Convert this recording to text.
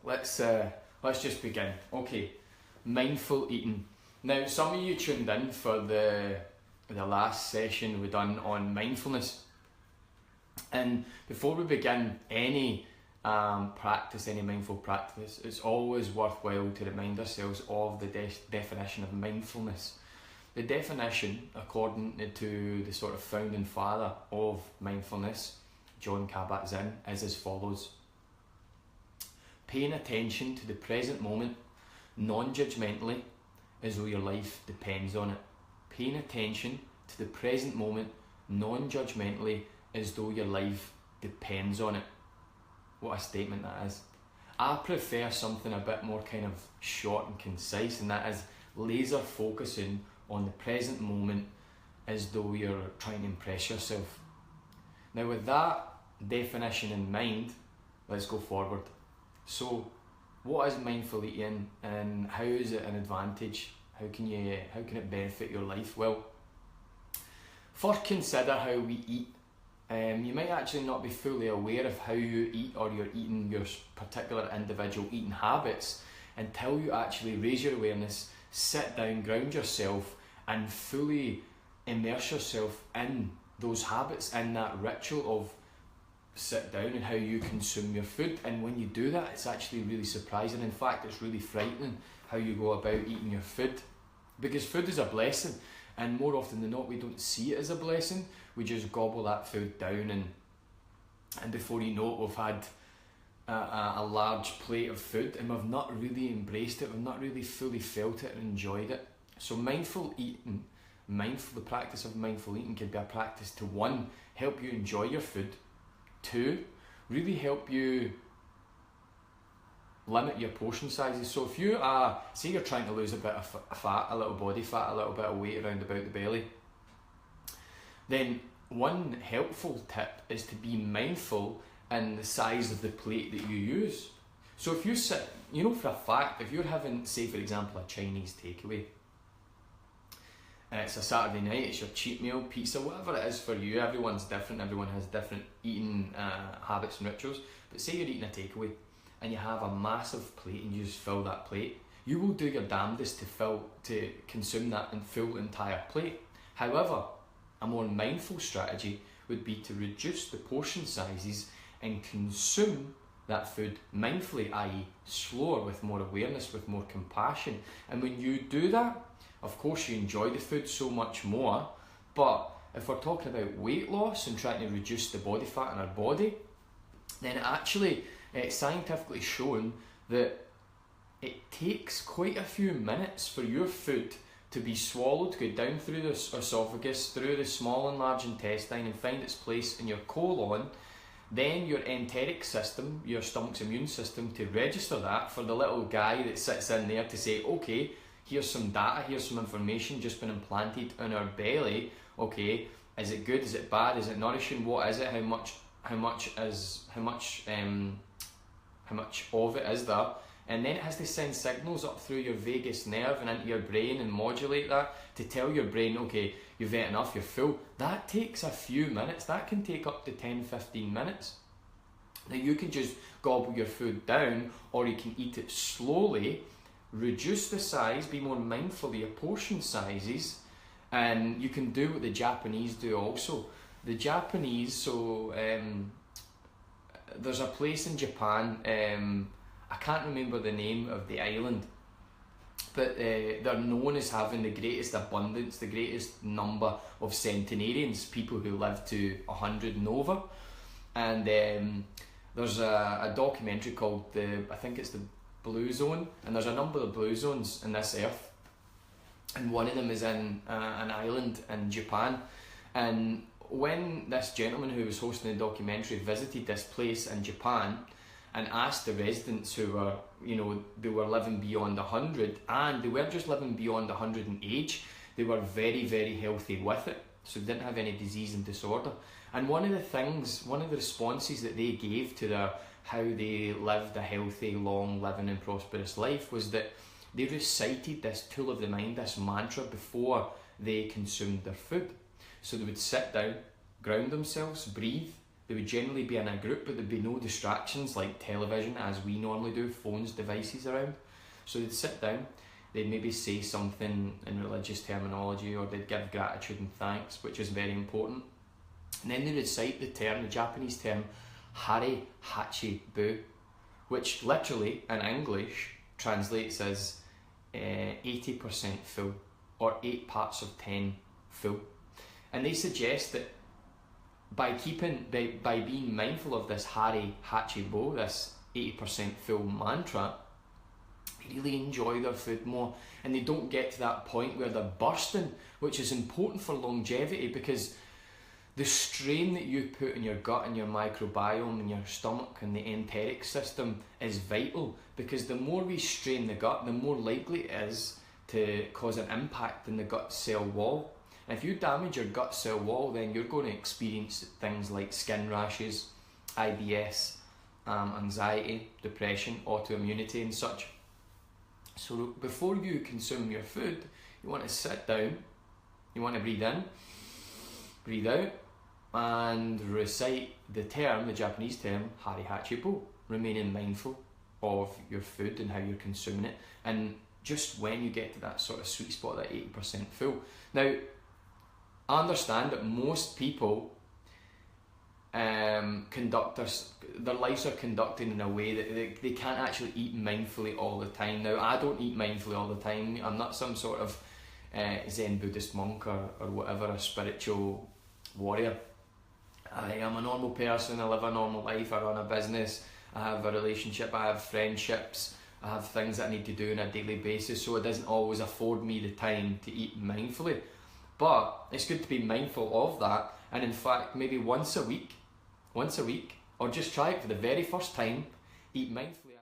let's just begin. Okay, mindful eating. Now, some of you tuned in for the last session we done on mindfulness, and before we begin any practice, any mindful practice, it's always worthwhile to remind ourselves of the definition of mindfulness. The definition, according to the sort of founding father of mindfulness, Jon Kabat-Zinn, is as follows: paying attention to the present moment non-judgmentally as though your life depends on it. Paying attention to the present moment non-judgmentally as though your life depends on it. What a statement that is. I prefer something a bit more kind of short and concise, and that is laser focusing on the present moment as though you're trying to impress yourself. Now, with that definition in mind, let's go forward. So, what is mindful eating and how is it an advantage? How can it benefit your life? Well, first consider how we eat. You might actually not be fully aware of how you eat or you're eating your particular individual eating habits until you actually raise your awareness, sit down, ground yourself and fully immerse yourself in those habits, in that ritual of sit down and how you consume your food. And when you do that, it's actually really surprising. In fact, it's really frightening how you go about eating your food, because food is a blessing, and more often than not we don't see it as a blessing. We just gobble that food down, and before you know it, we've had a large plate of food and we've not really embraced it, we've not really fully felt it and enjoyed it. So mindful eating, the practice of mindful eating can be a practice to, one, help you enjoy your food, two, really help you limit your portion sizes. So if you are, say you're trying to lose a bit of fat, a little body fat, a little bit of weight around about the belly, then one helpful tip is to be mindful in the size of the plate that you use. So if you sit, you know for a fact, if you're having, say for example, a Chinese takeaway, and it's a Saturday night, it's your cheat meal, pizza, whatever it is for you, everyone's different, everyone has different eating habits and rituals, but say you're eating a takeaway and you have a massive plate and you just fill that plate, you will do your damnedest to consume that and full entire plate. However, a more mindful strategy would be to reduce the portion sizes and consume that food mindfully, i.e. slower, with more awareness, with more compassion. And when you do that, of course you enjoy the food so much more, but if we're talking about weight loss and trying to reduce the body fat in our body, then actually it's scientifically shown that it takes quite a few minutes for your food to be swallowed, go down through the esophagus, through the small and large intestine and find its place in your colon, then your enteric system, your stomach's immune system, to register that for the little guy that sits in there to say, okay, here's some data, here's some information just been implanted in our belly. Okay, is it good, is it bad, is it nourishing, what is it, how much of it is there? And then it has to send signals up through your vagus nerve and into your brain and modulate that to tell your brain, okay, you've eaten enough, you're full. That takes a few minutes. That can take up to 10-15 minutes. Now you can just gobble your food down, or you can eat it slowly, reduce the size, be more mindful of your portion sizes, and you can do what the Japanese do also. The Japanese, there's a place in Japan, I can't remember the name of the island, but they're known as having the greatest abundance, the greatest number of centenarians, people who live to 100 and over. And there's a documentary called I think it's the Blue Zone, and there's a number of blue zones in this earth, and one of them is in an island in Japan. And when this gentleman who was hosting the documentary visited this place in Japan and asked the residents who were, they were living beyond 100, and they weren't just living beyond 100 in age, they were very, very healthy with it, so they didn't have any disease and disorder. And one of the responses that they gave to how they lived a healthy, long, living and prosperous life was that they recited this tool of the mind, this mantra, before they consumed their food. So they would sit down, ground themselves, breathe, They would generally be in a group, but there'd be no distractions like television as we normally do, phones, devices around. So they'd sit down, they'd maybe say something in religious terminology, or they'd give gratitude and thanks, which is very important. And then they recite the Japanese term, Hare Hachi Bu, which literally in English translates as 80% full, or 8 parts of 10 full. And they suggest that by being mindful of this Hare Hachi Bu, this 80% full mantra, they really enjoy their food more, and they don't get to that point where they're bursting, which is important for longevity, because the strain that you put in your gut and your microbiome and your stomach and the enteric system is vital, because the more we strain the gut, the more likely it is to cause an impact in the gut cell wall. And if you damage your gut cell wall, then you're going to experience things like skin rashes, IBS, anxiety, depression, autoimmunity and such. So before you consume your food, you want to sit down, you want to breathe in, breathe out, and recite the Japanese term, Hare Hachi Bu, remaining mindful of your food and how you're consuming it, and just when you get to that sort of sweet spot, that 80% full. Now, I understand that most people their lives are conducted in a way that they can't actually eat mindfully all the time. Now, I don't eat mindfully all the time. I'm not some sort of Zen Buddhist monk or whatever, a spiritual warrior. I am a normal person, I live a normal life, I run a business, I have a relationship, I have friendships, I have things that I need to do on a daily basis, so it doesn't always afford me the time to eat mindfully. But it's good to be mindful of that, and in fact, maybe once a week, or just try it for the very first time, eat mindfully.